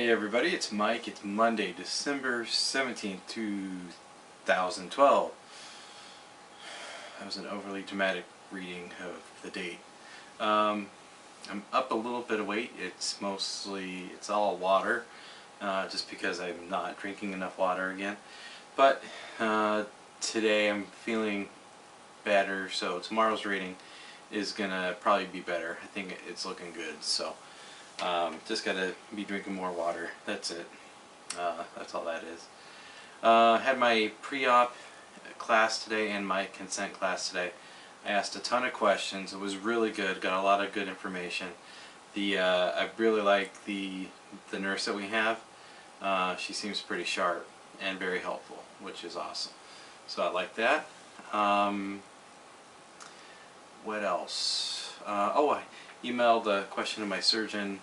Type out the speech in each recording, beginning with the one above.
Hey everybody, it's Mike. It's Monday, December 17th, 2012. That was an overly dramatic reading of the date. I'm up a little bit of weight. It's all water, just because I'm not drinking enough water again. But today I'm feeling better, so tomorrow's reading is gonna probably be better. I think it's looking good, so just gotta be drinking more water. That's it. That's all that is. Had my pre-op class today and my consent class today. I asked a ton of questions. It was really good. Got a lot of good information. I really like the nurse that we have. She seems pretty sharp and very helpful, which is awesome. So I like that. What else? I emailed a question to my surgeon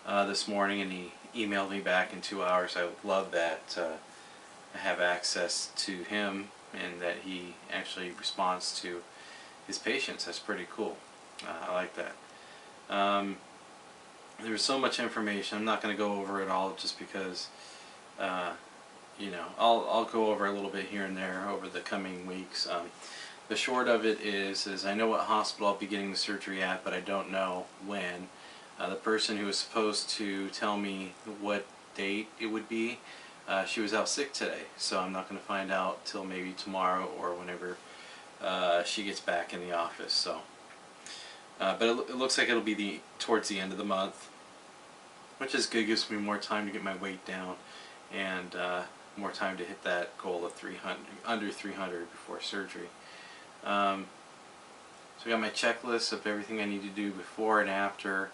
this morning, and he emailed me back in 2 hours. I love that I have access to him and that he actually responds to his patients. That's pretty cool. I like that. There's so much information. I'm not going to go over it all just because I'll go over a little bit here and there over the coming weeks. The short of it is I know what hospital I'll be getting the surgery at, but I don't know when. The person who was supposed to tell me what date it would be, she was out sick today, so I'm not going to find out till maybe tomorrow or whenever she gets back in the office. So, but it looks like it'll be towards the end of the month, which is good. Gives me more time to get my weight down and more time to hit that goal of 300, under 300 before surgery. So I got my checklist of everything I need to do before and after.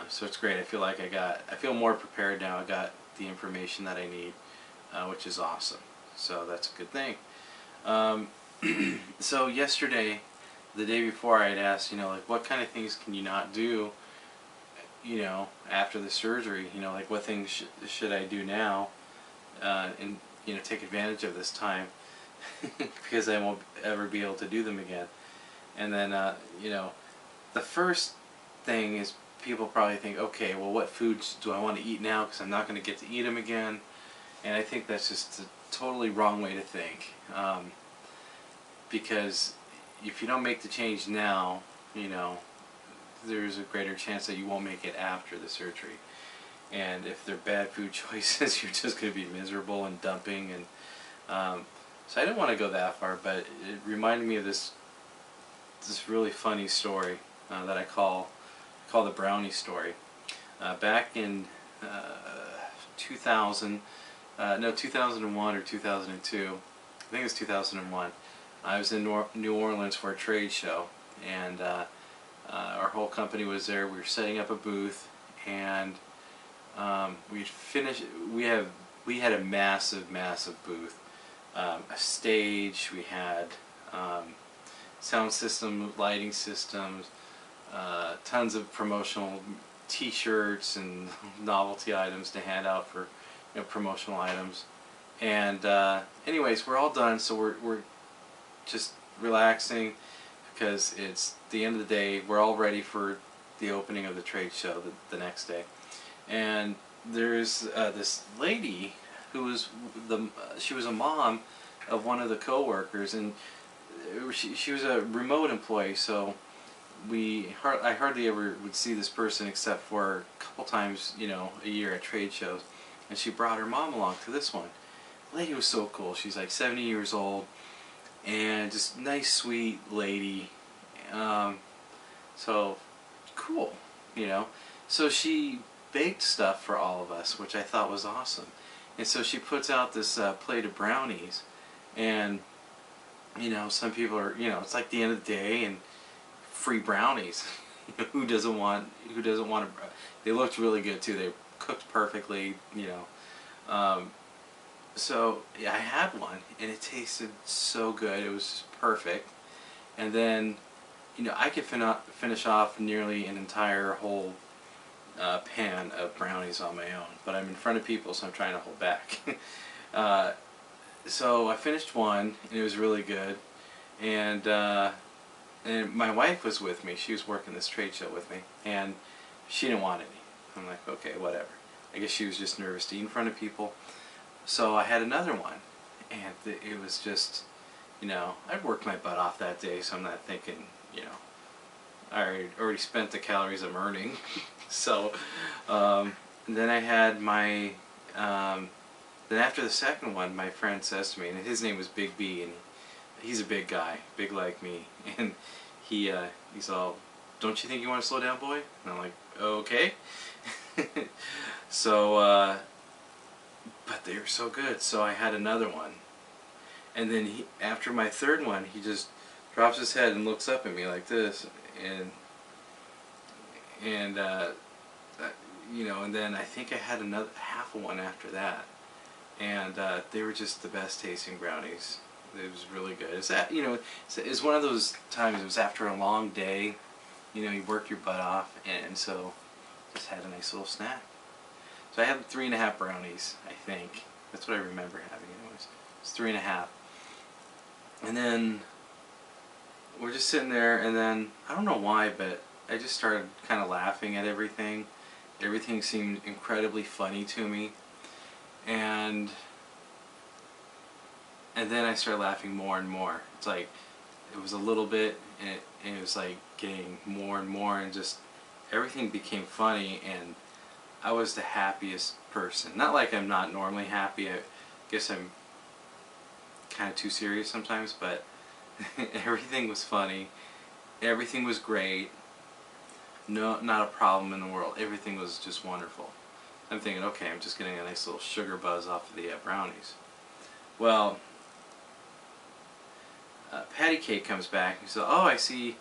So it's great. I feel more prepared now. I got the information that I need, which is awesome. So that's a good thing. So yesterday, the day before, I had asked, like, what kind of things can you not do, after the surgery? Like, what things should I do now, and take advantage of this time because I won't ever be able to do them again. And then the first thing is, people probably think, okay, well, what foods do I want to eat now, because I'm not going to get to eat them again. And I think that's just a totally wrong way to think, because if you don't make the change now, there's a greater chance that you won't make it after the surgery. And if they're bad food choices, you're just going to be miserable and dumping. And so I didn't want to go that far, but it reminded me of this really funny story that I call the Brownie story. Back in 2001 or 2002, I think it was 2001, I was in New Orleans for a trade show, and our whole company was there. We were setting up a booth, and we had a massive booth, a stage. We had sound system, lighting systems, tons of promotional t-shirts and novelty items to hand out for promotional items. And anyways, we're all done, so we're just relaxing because it's the end of the day. We're all ready for the opening of the trade show the next day. And there's this lady who was she was a mom of one of the co-workers, and she was a remote employee, so I hardly ever would see this person except for a couple times, a year at trade shows. And she brought her mom along to this one. The lady was so cool. She's like 70 years old, and just nice, sweet lady. So cool, So she baked stuff for all of us, which I thought was awesome. And so she puts out this plate of brownies, and some people are, it's like the end of the day, and free brownies. Who doesn't want a they looked really good too. They cooked perfectly, so yeah, I had one, and it tasted so good. It was just perfect. And then I could finish off nearly an entire whole pan of brownies on my own, but I'm in front of people, so I'm trying to hold back. So I finished one, and it was really good. And my wife was with me. She was working this trade show with me, and she didn't want any. I'm like, okay, whatever. I guess she was just nervous to eat in front of people. So I had another one, and it was just, you know, I'd worked my butt off that day, so I'm not thinking, you know, I already spent the calories I'm earning. So then I had my, then after the second one, my friend says to me, and his name was Big B, and he's a big guy, big like me, and he's all, don't you think you want to slow down, boy? And I'm like, okay. So, but they were so good, so I had another one. And then after my third one, he just drops his head and looks up at me like this, and you know, and then I think I had another half of one after that, and they were just the best tasting brownies. It was really good. It's that, you know, it's one of those times. It was after a long day, you know, you work your butt off, and so just had a nice little snack. So I had 3.5 brownies, I think. That's what I remember having. Anyways, it's 3.5. And then we're just sitting there, and then I don't know why, but I just started kind of laughing at everything. Everything seemed incredibly funny to me, and then I started laughing more and more. It's like it was a little bit, and it was like getting more and more, and just everything became funny, and I was the happiest person. Not like I'm not normally happy. I guess I'm kind of too serious sometimes, but everything was funny. Everything was great. No, not a problem in the world. Everything was just wonderful. I'm thinking, okay, I'm just getting a nice little sugar buzz off of the brownies. Well, Patty Cake comes back and says, oh, I see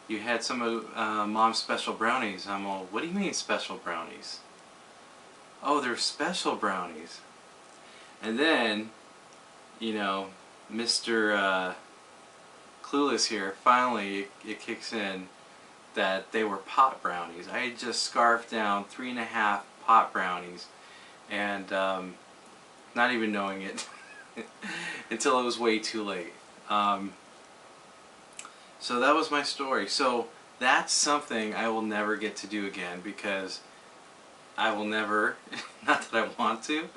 you had some of Mom's special brownies. I'm all, what do you mean special brownies? Oh, they're special brownies. And then, you know, Mr. Clueless here, finally it kicks in that they were pot brownies. I had just scarfed down 3.5 pot brownies, and not even knowing it until it was way too late. So that was my story. So that's something I will never get to do again, because I will never, not that I want to,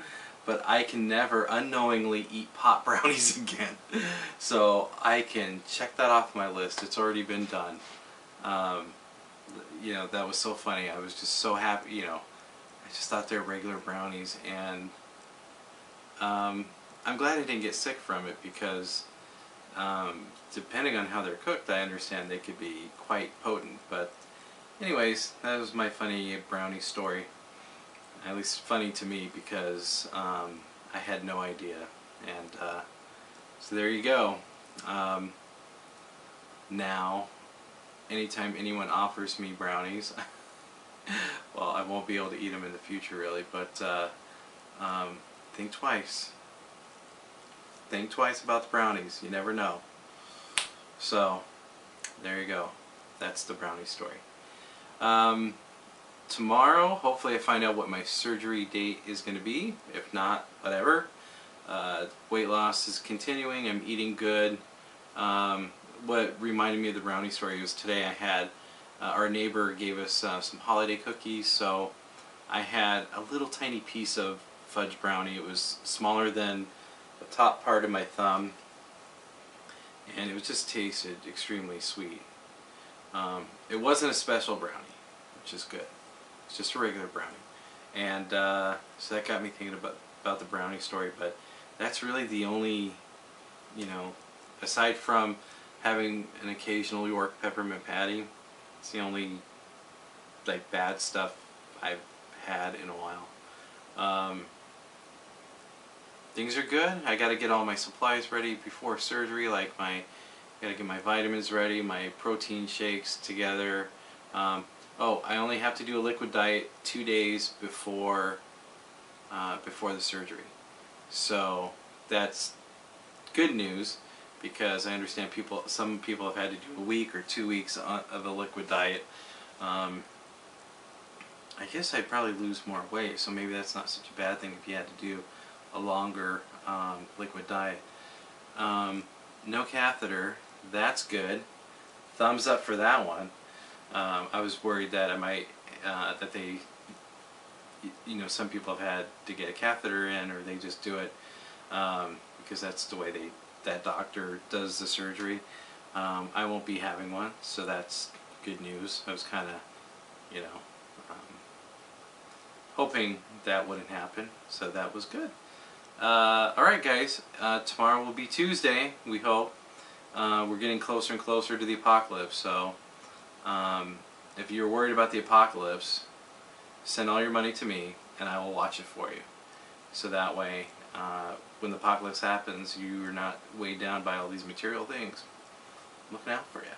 but I can never unknowingly eat pot brownies again. So I can check that off my list. It's already been done. You know, that was so funny. I was just so happy, you know. I just thought they were regular brownies, and I'm glad I didn't get sick from it, because depending on how they're cooked, I understand they could be quite potent. But anyways, that was my funny brownie story. At least funny to me, because I had no idea. And so there you go. Now, anytime anyone offers me brownies, well, I won't be able to eat them in the future really, but think twice. Think twice about the brownies. You never know. So, there you go. That's the brownie story. Tomorrow, hopefully I find out what my surgery date is going to be. If not, whatever. Weight loss is continuing. I'm eating good. What reminded me of the brownie story was today I had, our neighbor gave us some holiday cookies, so I had a little tiny piece of fudge brownie. It was smaller than the top part of my thumb, and it just tasted extremely sweet. It wasn't a special brownie, which is good. It's just a regular brownie. And so that got me thinking about the brownie story, but that's really the only, you know, aside from having an occasional York peppermint patty, it's the only like bad stuff I've had in a while. Things are good. I got to get all my supplies ready before surgery, like got to get my vitamins ready, my protein shakes together. Oh, I only have to do a liquid diet 2 days before the surgery. So that's good news, because I understand some people have had to do a week or 2 weeks of a liquid diet. I guess I'd probably lose more weight, so maybe that's not such a bad thing if you had to do a longer liquid diet. No catheter, that's good. Thumbs up for that one. I was worried that I might, that they you know, some people have had to get a catheter in, or they just do it because that's the way that doctor does the surgery. I won't be having one, so that's good news. I was kind of, you know, hoping that wouldn't happen, so that was good. Alright guys, tomorrow will be Tuesday, we hope. We're getting closer and closer to the apocalypse, so if you're worried about the apocalypse, send all your money to me and I will watch it for you. So that way, when the apocalypse happens, you're not weighed down by all these material things. I'm looking out for you.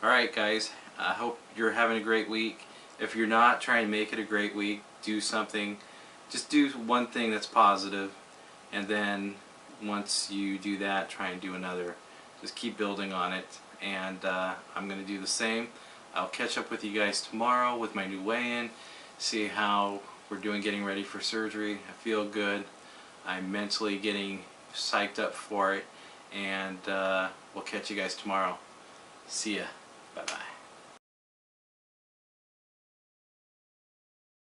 Alright guys, I hope you're having a great week. If you're not, try and make it a great week. Do something. Just do one thing that's positive, and then once you do that, try and do another. Just keep building on it, and I'm going to do the same. I'll catch up with you guys tomorrow with my new weigh-in, see how we're doing getting ready for surgery. I feel good. I'm mentally getting psyched up for it, and we'll catch you guys tomorrow. See ya. Bye-bye.